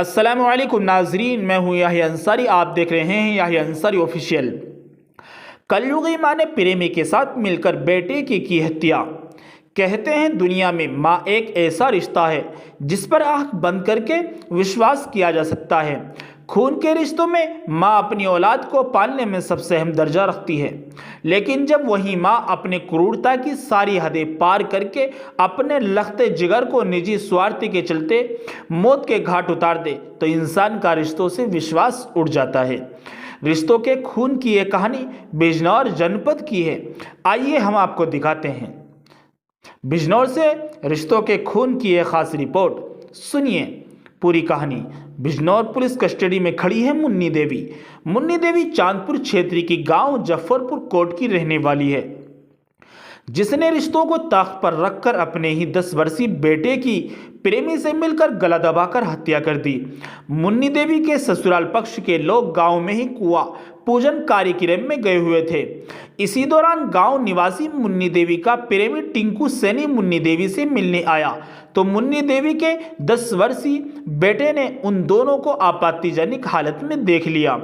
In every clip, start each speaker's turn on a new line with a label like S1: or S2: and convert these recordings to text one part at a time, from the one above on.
S1: अस्सलामुअलैकुम नाजरीन, मैं हूँ याहिया अंसारी। आप देख रहे हैं याहिया अंसारी ऑफिशियल। कलयुगी माँ ने प्रेमी के साथ मिलकर बेटे की हत्या। कहते हैं दुनिया में माँ एक ऐसा रिश्ता है जिस पर आंख बंद करके विश्वास किया जा सकता है। खून के रिश्तों में माँ अपनी औलाद को पालने में सबसे अहम दर्जा रखती है, लेकिन जब वही माँ अपने क्रूरता की सारी हदें पार करके अपने लखते जिगर को निजी स्वार्थ के चलते मौत के घाट उतार दे तो इंसान का रिश्तों से विश्वास उड़ जाता है। रिश्तों के खून की ये कहानी बिजनौर जनपद की है। आइए हम आपको दिखाते हैं बिजनौर से रिश्तों के खून की एक खास रिपोर्ट। सुनिए पूरी कहानी। बिजनौर पुलिस कस्टडी में खड़ी है मुन्नी देवी। मुन्नी देवी चांदपुर क्षेत्र की गांव जफरपुर कोट की रहने वाली है, जिसने रिश्तों को ताक पर रखकर अपने ही 10 वर्षीय बेटे की प्रेमी से मिलकर गला दबाकर हत्या कर दी। मुन्नी देवी के ससुराल पक्ष के लोग गांव में ही कुआं पूजन कार्यक्रम में गए हुए थे। इसी दौरान गांव निवासी मुन्नी देवी का प्रेमी टिंकू सैनी मुन्नी देवी से मिलने आया तो मुन्नी देवी के 10 वर्षीय बेटे ने उन दोनों को आपत्तिजनक हालत में देख लिया,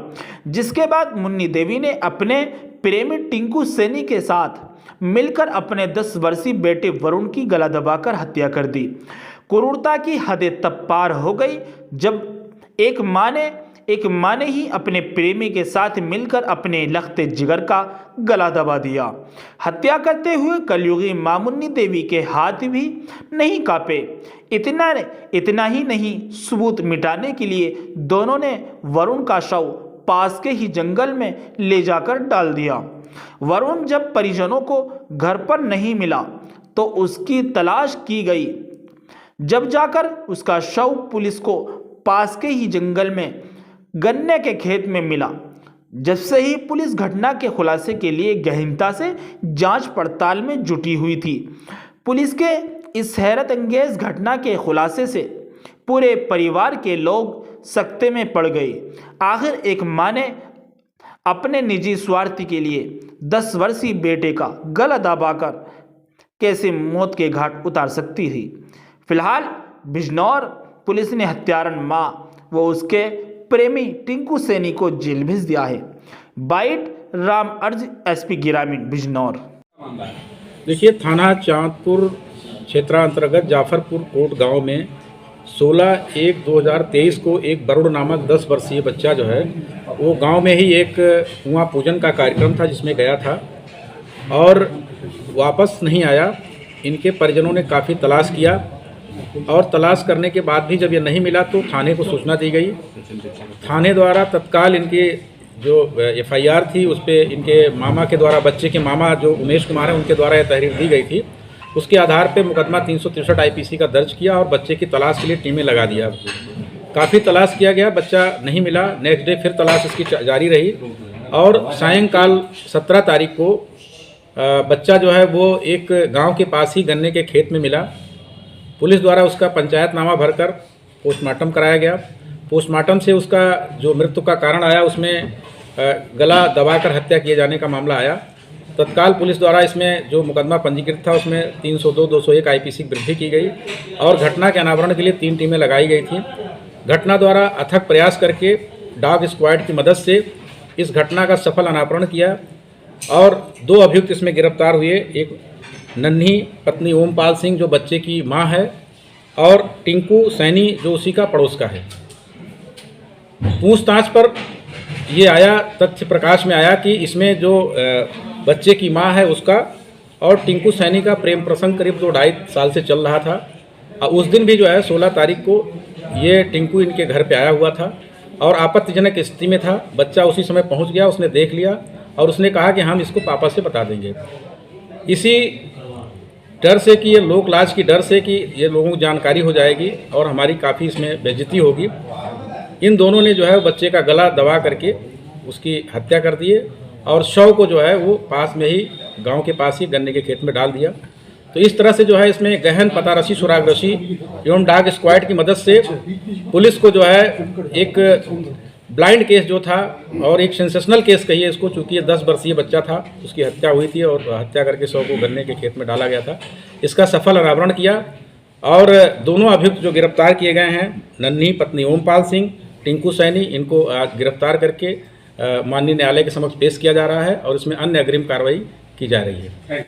S1: जिसके बाद मुन्नी देवी ने अपने प्रेमी टिंकू सैनी के साथ मिलकर अपने 10 वर्षीय बेटे वरुण की गला दबाकर हत्या कर दी। क्रूरता की हदें तब पार हो गई जब एक माँ ने ही अपने प्रेमी के साथ मिलकर अपने लखते जिगर का गला दबा दिया। हत्या करते हुए कलयुगी मां मुन्नी देवी के हाथ भी नहीं कांपे। इतना ही नहीं, सबूत मिटाने के लिए दोनों ने वरुण का शव पास के ही जंगल में ले जाकर डाल दिया। वरुण जब परिजनों को घर पर नहीं मिला तो उसकी तलाश की गई। जब जाकर उसका शव पुलिस को पास के ही जंगल में गन्ने के खेत में मिला। जब से ही पुलिस घटना के खुलासे के लिए गहनता से जांच पड़ताल में जुटी हुई थी। पुलिस के इस हैरत अंगेज घटना के खुलासे से पूरे परिवार के लोग सकते में पड़ गए। आखिर एक मां ने अपने निजी स्वार्थ के लिए 10 वर्षीय बेटे का गला दबाकर कैसे मौत के घाट उतार सकती थी। फिलहाल बिजनौर पुलिस ने हत्यारन मां व उसके प्रेमी टिंकू सैनी को जेल भेज दिया है। बाइट राम अर्ज, एसपी ग्रामीण बिजनौर।
S2: देखिए, थाना चांदपुर क्षेत्रांतर्गत जाफरपुर कोट गांव में 16/1/2023 को एक वरुण नामक 10 वर्षीय बच्चा जो है वो गांव में ही एक कुआं पूजन का कार्यक्रम था जिसमें गया था और वापस नहीं आया। इनके परिजनों ने काफ़ी तलाश किया और तलाश करने के बाद भी जब ये नहीं मिला तो थाने को सूचना दी गई। थाने द्वारा तत्काल इनके जो FIR थी उस पर इनके मामा के द्वारा, बच्चे के मामा जो उमेश कुमार हैं उनके द्वारा यह तहरीर दी गई थी। उसके आधार पर मुकदमा 363 IPC का दर्ज किया और बच्चे की तलाश के लिए टीमें लगा दिया। काफ़ी तलाश किया गया, बच्चा नहीं मिला। नेक्स्ट डे फिर तलाश इसकी जारी रही और सायंकाल 17 तारीख को बच्चा जो है वो एक गाँव के पास ही गन्ने के खेत में मिला। पुलिस द्वारा उसका पंचायतनामा भरकर पोस्टमार्टम कराया गया। पोस्टमार्टम से उसका जो मृत्यु का कारण आया उसमें गला दबाकर हत्या किए जाने का मामला आया। तत्काल पुलिस द्वारा इसमें जो मुकदमा पंजीकृत था उसमें 302/201 IPC की वृद्धि की गई और घटना के अनावरण के लिए 3 टीमें लगाई गई थी। घटना द्वारा अथक प्रयास करके डॉग स्क्वाड की मदद से इस घटना का सफल अनावरण किया और 2 अभियुक्त इसमें गिरफ्तार हुए। एक नन्ही पत्नी ओमपाल सिंह जो बच्चे की मां है और टिंकू सैनी जो उसी का पड़ोस का है। पूछताछ पर ये आया, तथ्य प्रकाश में आया कि इसमें जो बच्चे की मां है उसका और टिंकू सैनी का प्रेम प्रसंग करीब 2-2.5 साल से चल रहा था। उस दिन भी जो है 16 तारीख को ये टिंकू इनके घर पे आया हुआ था और आपत्तिजनक स्थिति में था। बच्चा उसी समय पहुंच गया, उसने देख लिया और उसने कहा कि हम इसको पापा से बता देंगे। इसी डर से कि ये लोक लाज की डर से कि ये लोगों को जानकारी हो जाएगी और हमारी काफ़ी इसमें बेइज्जती होगी, इन दोनों ने जो है बच्चे का गला दबा करके उसकी हत्या कर दिए और शव को जो है वो पास में ही गांव के पास ही गन्ने के खेत में डाल दिया। तो इस तरह से जो है इसमें गहन पतारसी, सुरागरसी एवं डॉग स्क्वाड की मदद से पुलिस को जो है एक ब्लाइंड केस जो था और एक सेंसेशनल केस कहिए इसको, चूँकि ये 10 वर्षीय बच्चा था, उसकी हत्या हुई थी और हत्या करके शव को गन्ने के खेत में डाला गया था, इसका सफल अनावरण किया और दोनों अभियुक्त जो गिरफ्तार किए गए हैं, नन्ही पत्नी ओमपाल सिंह, टिंकू सैनी, इनको आज गिरफ्तार करके माननीय न्यायालय के समक्ष पेश किया जा रहा है और इसमें अन्य अग्रिम कार्रवाई की जा रही है।